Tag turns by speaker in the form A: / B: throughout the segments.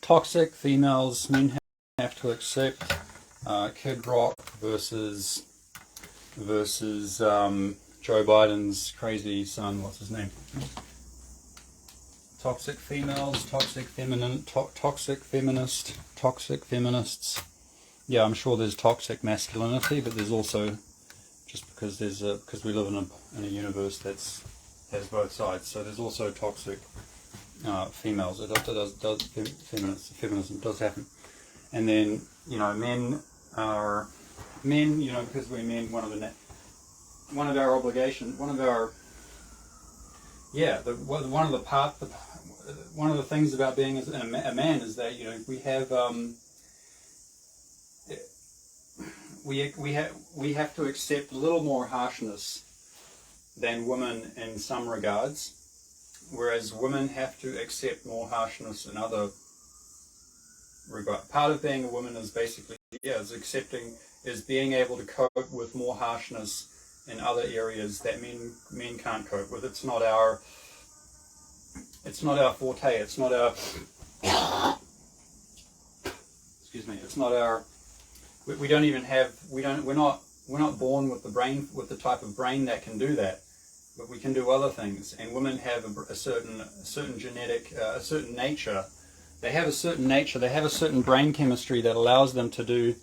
A: Toxic females, men have to accept. Kid Rock versus Joe Biden's crazy son. What's his name? Toxic females, toxic feminine, toxic feminist, toxic feminists. Yeah, I'm sure there's toxic masculinity, but there's also, just because because we live in a universe that's has both sides. So there's also toxic females. Feminism does happen. And then, men, because we're men, one of our obligations, one of the things about being a man is that, we have, we have to accept a little more harshness than women in some regards, whereas women have to accept more harshness in other regards. Part of being a woman is basically, is being able to cope with more harshness in other areas that men can't cope with. It's not our forte. It's not our excuse me. It's not our. We don't even have. We're not born with the brain, with the type of brain that can do that. But we can do other things. And women have a certain genetic, a certain nature. They have a certain nature. They have a certain brain chemistry that allows them to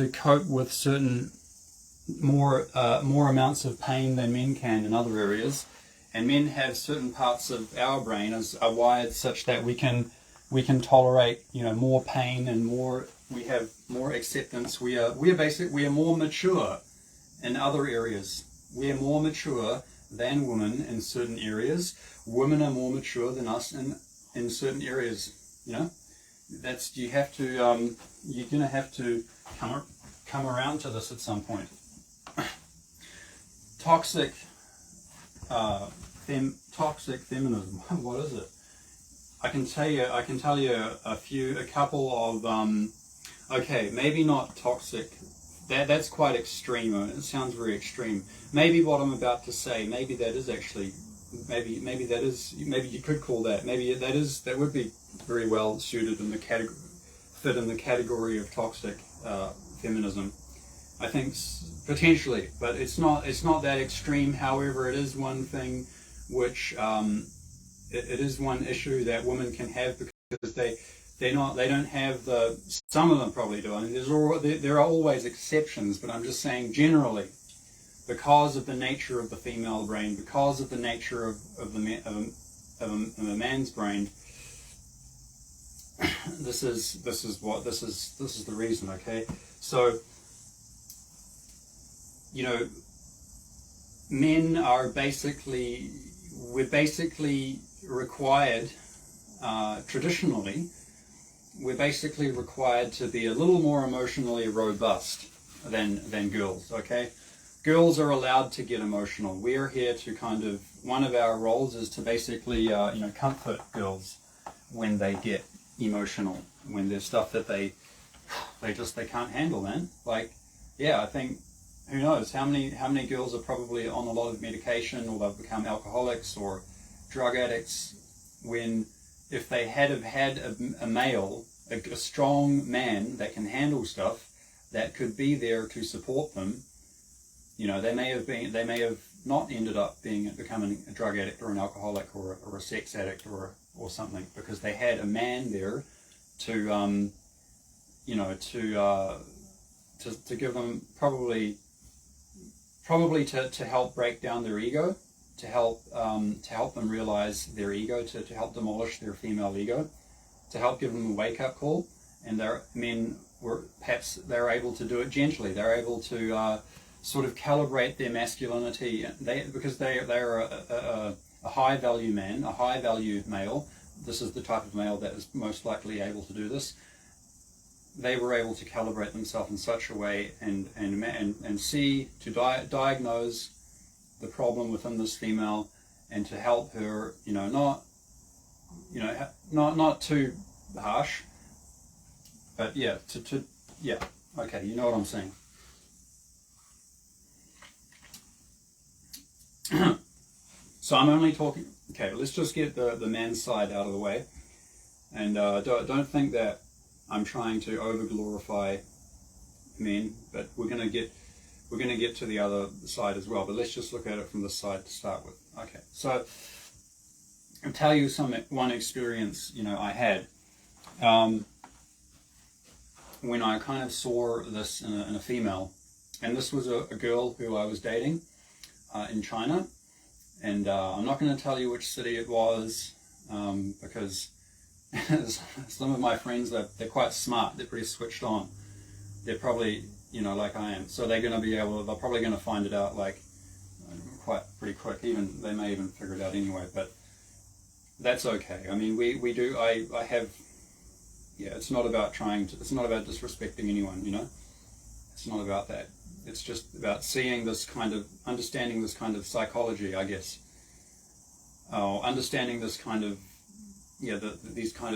A: cope with certain more amounts of pain than men can in other areas. And men have certain parts of our brain are wired such that we can tolerate more pain and more. We have more acceptance. We are more mature in other areas. We are more mature than women in certain areas. Women are more mature than us in certain areas. That's you're gonna have to come around to this at some point. Toxic feminism. What is it? I can tell you a couple of okay, maybe not toxic. That's quite extreme. It sounds very extreme. Maybe what I'm about to say, maybe that is actually, maybe you could call that. Maybe that would be very well suited in the category of toxic feminism. I think potentially, but it's not that extreme. However, it is one thing which it is one issue that women can have because they don't have the. Some of them probably do. I mean, there are always exceptions, but I'm just saying generally, because of the nature of the female brain, because of the nature of a man's brain. This is the reason. Okay, so men are we're basically required traditionally. We're basically required to be a little more emotionally robust than girls, okay? Girls are allowed to get emotional. We're here to one of our roles is to basically, comfort girls when they get emotional, when there's stuff that they can't handle, man. Like, yeah, I think, who knows, how many girls are probably on a lot of medication or they've become alcoholics or drug addicts when if they had a male, a strong man that can handle stuff, that could be there to support them, they may have not ended up becoming a drug addict or an alcoholic or a sex addict or something, because they had a man there to give them probably to help break down their ego, to help them realize their ego, to help demolish their female ego, to help give them a wake-up call. And men were perhaps they're able to do it gently. They're able to sort of calibrate their masculinity. Because they're a high-value man, a high-value male. This is the type of male that is most likely able to do this. They were able to calibrate themselves in such a way and see, to diagnose the problem within this female, and to help her, not too harsh, but yeah, okay, you know what I'm saying. So I'm only talking. Okay, let's just get the man's side out of the way. And don't think that I'm trying to over glorify men, but we're gonna get to the other side as well. But let's just look at it from this side to start with. Okay, so I'll tell you one experience I had when I kind of saw this in a female, and this was a girl who I was dating in China, and I'm not going to tell you which city it was because some of my friends, they're quite smart, they're pretty switched on, they're probably like I am, so they're probably going to find it out like pretty quick. They may even figure it out anyway, but that's okay. I mean, I have, it's not about disrespecting anyone, it's not about that. It's just about understanding this kind of psychology, I guess, understanding this kind of, this kind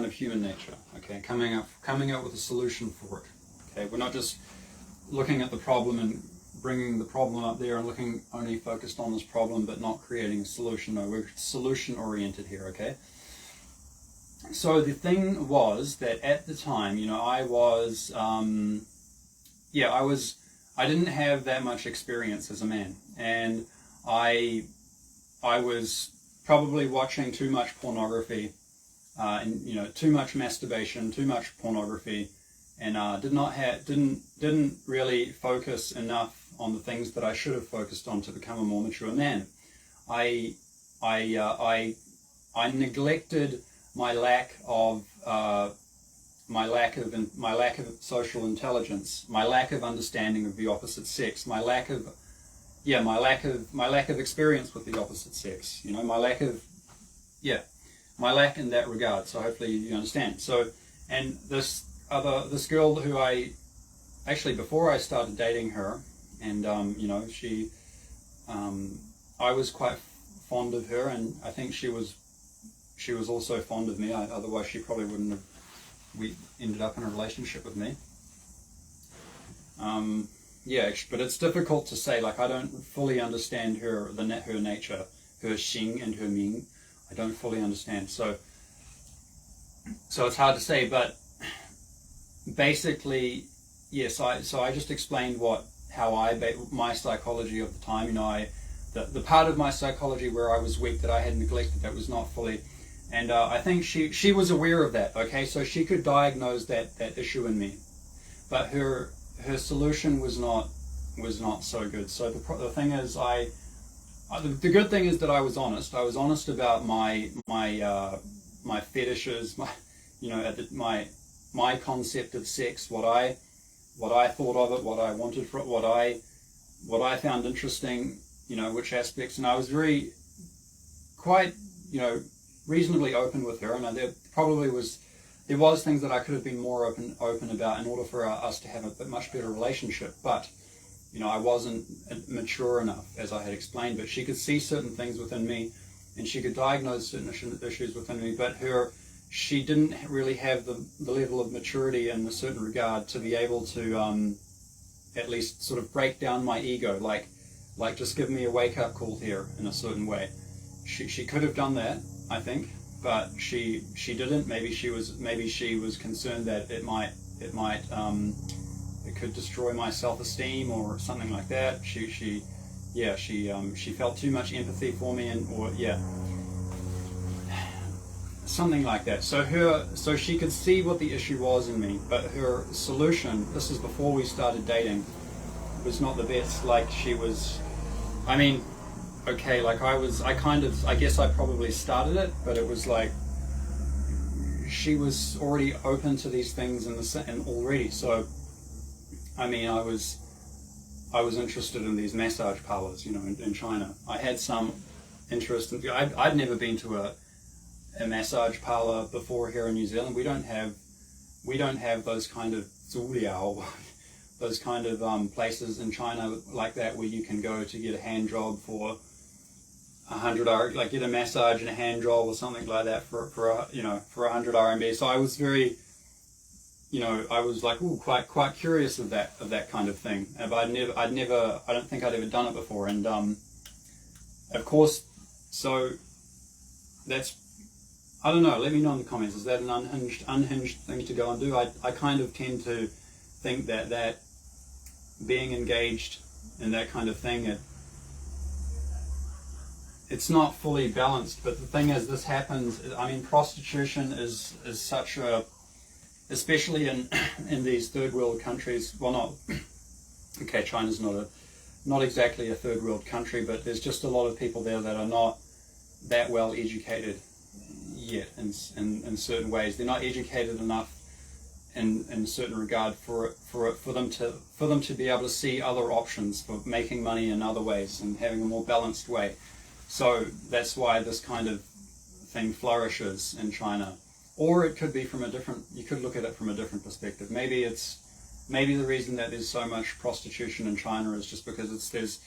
A: of human nature, okay, coming up with a solution for it, okay. We're not just looking at the problem and bringing the problem up there and looking only focused on this problem but not creating a solution. No, we're solution oriented here, okay. So the thing was that at the time, I didn't have that much experience as a man, and I was probably watching too much pornography, and too much masturbation, too much pornography, and didn't really focus enough on the things that I should have focused on to become a more mature man. I neglected my lack of social intelligence, my lack of understanding of the opposite sex, my lack of experience with the opposite sex. My lack in that regard. So hopefully you understand. So, and this girl who before I started dating her, and I was quite fond of her, and I think she was also fond of me. Otherwise, she probably wouldn't have. We ended up in a relationship with me. But it's difficult to say. Like, I don't fully understand her nature, her Xing and her Ming. I don't fully understand. So it's hard to say. But basically, yes. So I just explained my psychology of the time. The part of my psychology where I was weak, that I had neglected, that was not fully. And I think she was aware of that, okay? So she could diagnose that issue in me. But her solution was not so good. So the thing is, the good thing is that I was honest. I was honest about my fetishes, my concept of sex, what I thought of it, what I wanted for it, what I found interesting, which aspects. And I was quite reasonably open with her, and there was things that I could have been more open about in order for us to have a much better relationship. But I wasn't mature enough, as I had explained. But she could see certain things within me, and she could diagnose certain issues within me. But she didn't really have the level of maturity in a certain regard to be able to at least sort of break down my ego, like just give me a wake up call here in a certain way. She could have done that, I think, but she didn't. Maybe she was concerned that it could destroy my self-esteem or something like that. She felt too much empathy for me, something like that. So she could see what the issue was in me, but her solution, this is before we started dating, was not the best. Like, she was, okay, like I guess I probably started it, but it was like she was already open to these things and already. So I was interested in these massage parlors, in China. I had some interest in. I'd never been to a massage parlor before here in New Zealand. We don't have those kind of zuliao, those kind of places in China like that where you can go to get a hand job for 100 RMB, like get a massage and a hand job or something like that for 100 RMB. So I was very, I was like, quite curious of that kind of thing. But I don't think I'd ever done it before. And of course, so that's, I don't know, let me know in the comments, is that an unhinged thing to go and do? I kind of tend to think that being engaged in that kind of thing, it's not fully balanced. But the thing is, this happens, I mean, prostitution is such a, especially in these third world countries, well, not, okay, China's not exactly a third world country, but there's just a lot of people there that are not that well educated yet in certain ways. They're not educated enough in certain regard for them to be able to see other options for making money in other ways and having a more balanced way. So that's why this kind of thing flourishes in China. Or it could be from a different, you could look at it from a different perspective. Maybe the reason that there's so much prostitution in China is just because there's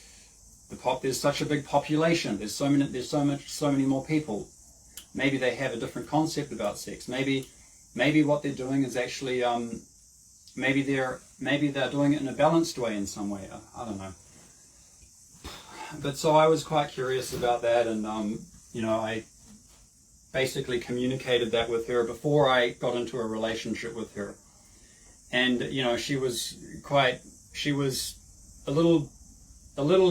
A: such a big population. There's so many more people. Maybe they have a different concept about sex. Maybe what they're doing is actually maybe they're doing it in a balanced way in some way. I don't know. But so I was quite curious about that, and I basically communicated that with her before I got into a relationship with her. And she was a little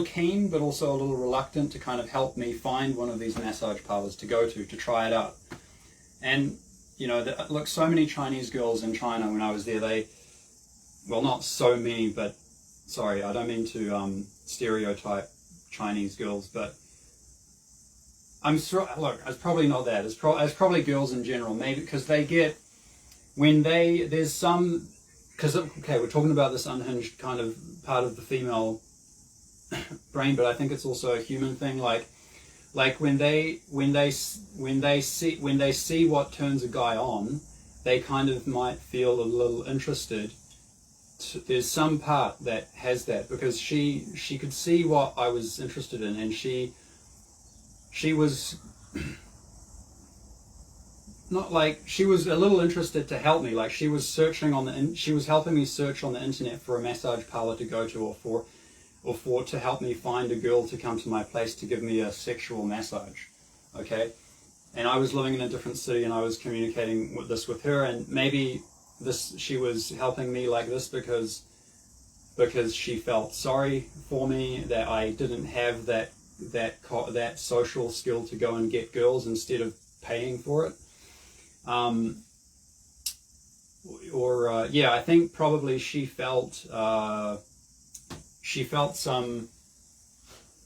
A: keen, but also a little reluctant to kind of help me find one of these massage parlors to go to try it out. And look, so many Chinese girls in China when I was there, well, not so many, but sorry, I don't mean to stereotype Chinese girls, but I'm sure, look, it's probably not that. It's probably girls in general, maybe because they get, there's some, because, okay, we're talking about this unhinged kind of part of the female brain, but I think it's also a human thing. Like when they see what turns a guy on, they kind of might feel a little interested. There's some part that has that, because she could see what I was interested in, and she was not like, she was a little interested to help me. Like she was helping me search on the internet for a massage parlor to go to, or to help me find a girl to come to my place to give me a sexual massage. Okay, and I was living in a different city, and I was communicating with her, and maybe she was helping me like this because she felt sorry for me that I didn't have that social skill to go and get girls instead of paying for it. I think probably she felt some,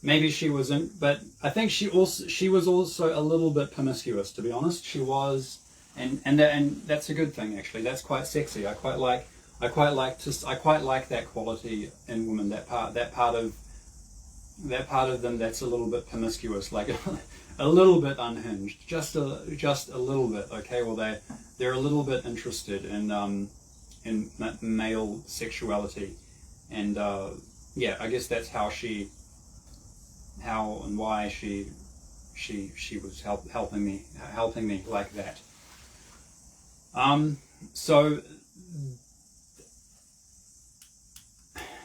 A: maybe she wasn't, but I think she was also a little bit promiscuous, to be honest. She was, and that's a good thing, actually. That's quite sexy. I quite like that quality in women, that part of them that's a little bit promiscuous, like a little bit unhinged, just a little bit. Okay, well they're a little bit interested in male sexuality, and I guess that's how and why she was helping me like that. So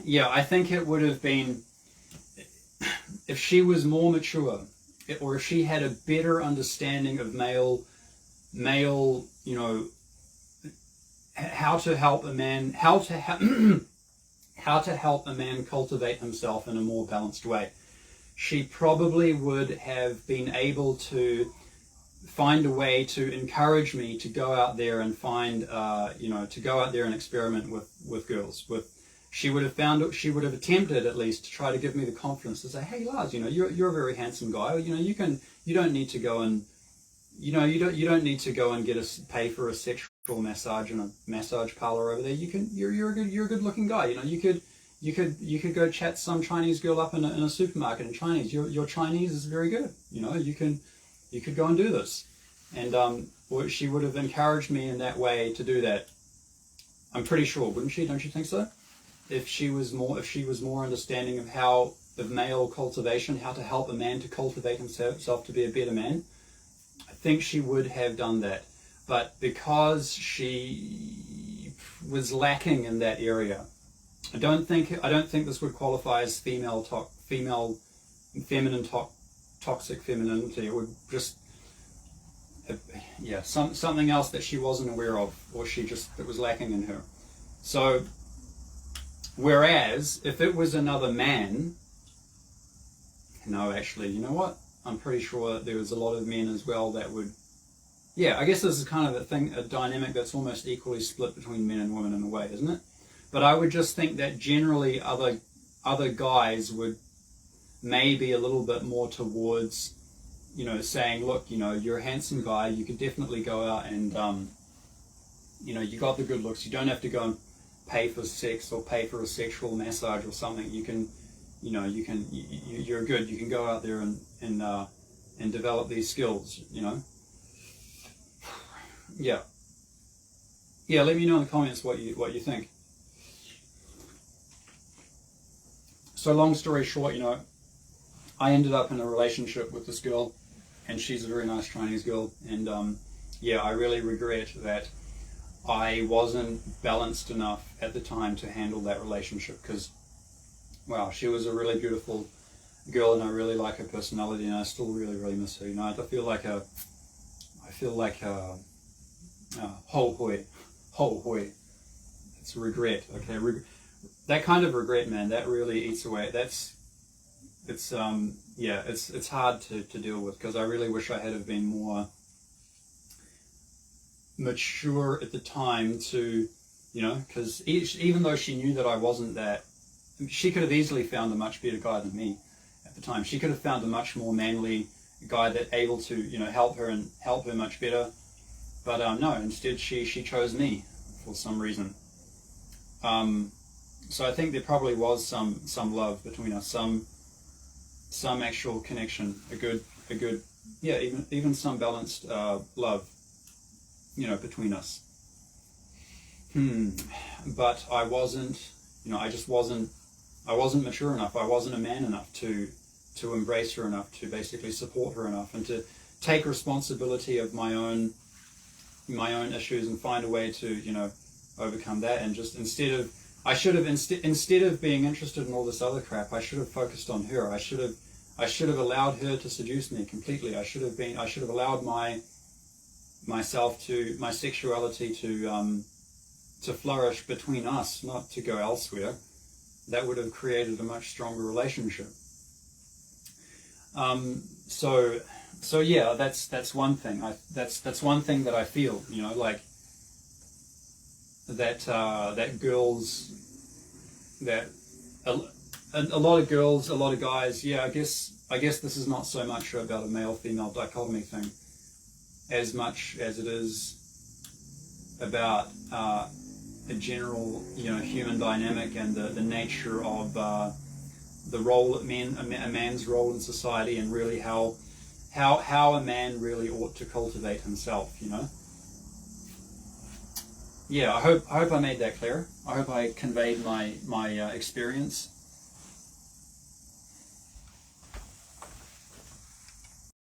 A: yeah, I think it would have been, if she was more mature, or if she had a better understanding of male, how to help a man, how to help a man cultivate himself in a more balanced way, she probably would have been able to find a way to encourage me to go out there and find, to go out there and experiment with girls. She would have attempted at least to try to give me the confidence to say, hey Lars, you're a very handsome guy. You don't need to go and pay for a sexual massage in a massage parlor over there. You're a good looking guy. You could go chat some Chinese girl up in a supermarket in Chinese. Your Chinese is very good. You could go and do this. And she would have encouraged me in that way to do that. I'm pretty sure, wouldn't she? Don't you think so? If she was more understanding of male cultivation, how to help a man to cultivate himself to be a better man, I think she would have done that. But because she was lacking in that area, I don't think this would qualify as toxic femininity. It would just, yeah, something else that she wasn't aware of, or that was lacking in her. So, whereas if it was another man, no, actually, you know what? I'm pretty sure there was a lot of men as well that would. Yeah, I guess this is kind of a dynamic that's almost equally split between men and women in a way, isn't it? But I would just think that generally other guys would maybe a little bit more towards, saying, look, you're a handsome guy, you could definitely go out and, you got the good looks, you don't have to go and pay for sex or pay for a sexual massage or something. You can, you're good, you can go out there and develop these skills, Yeah. Yeah, let me know in the comments what you think. So long story short, I ended up in a relationship with this girl, and she's a very nice Chinese girl, and I really regret that I wasn't balanced enough at the time to handle that relationship, because, wow, she was a really beautiful girl, and I really like her personality, and I still really, really miss her. I feel like ho hui. It's a regret. Okay, that kind of regret, man, that really eats away. It's hard to deal with, because I really wish I had have been more mature at the time to, because even though she knew that I wasn't that, she could have easily found a much better guy than me at the time. She could have found a much more manly guy that able to, help her much better. But no, instead she chose me for some reason. So I think there probably was some love between us, some actual connection, a good even some balanced love, between us. But I wasn't, I wasn't mature enough. I wasn't a man enough to embrace her enough, to basically support her enough, and to take responsibility of my own issues and find a way to overcome that. And just instead of being interested in all this other crap, I should have focused on her. I should have allowed her to seduce me completely. I should have allowed my sexuality to flourish between us, not to go elsewhere. That would have created a much stronger relationship. So yeah, that's one thing. That's one thing that I feel, like that girls, that a lot of girls, a lot of guys. Yeah, I guess this is not so much about a male-female dichotomy thing, as much as it is about a general, human dynamic, and the nature of the role a man's role in society, and really how a man really ought to cultivate himself. Yeah, I hope I made that clear. I hope I conveyed my experience.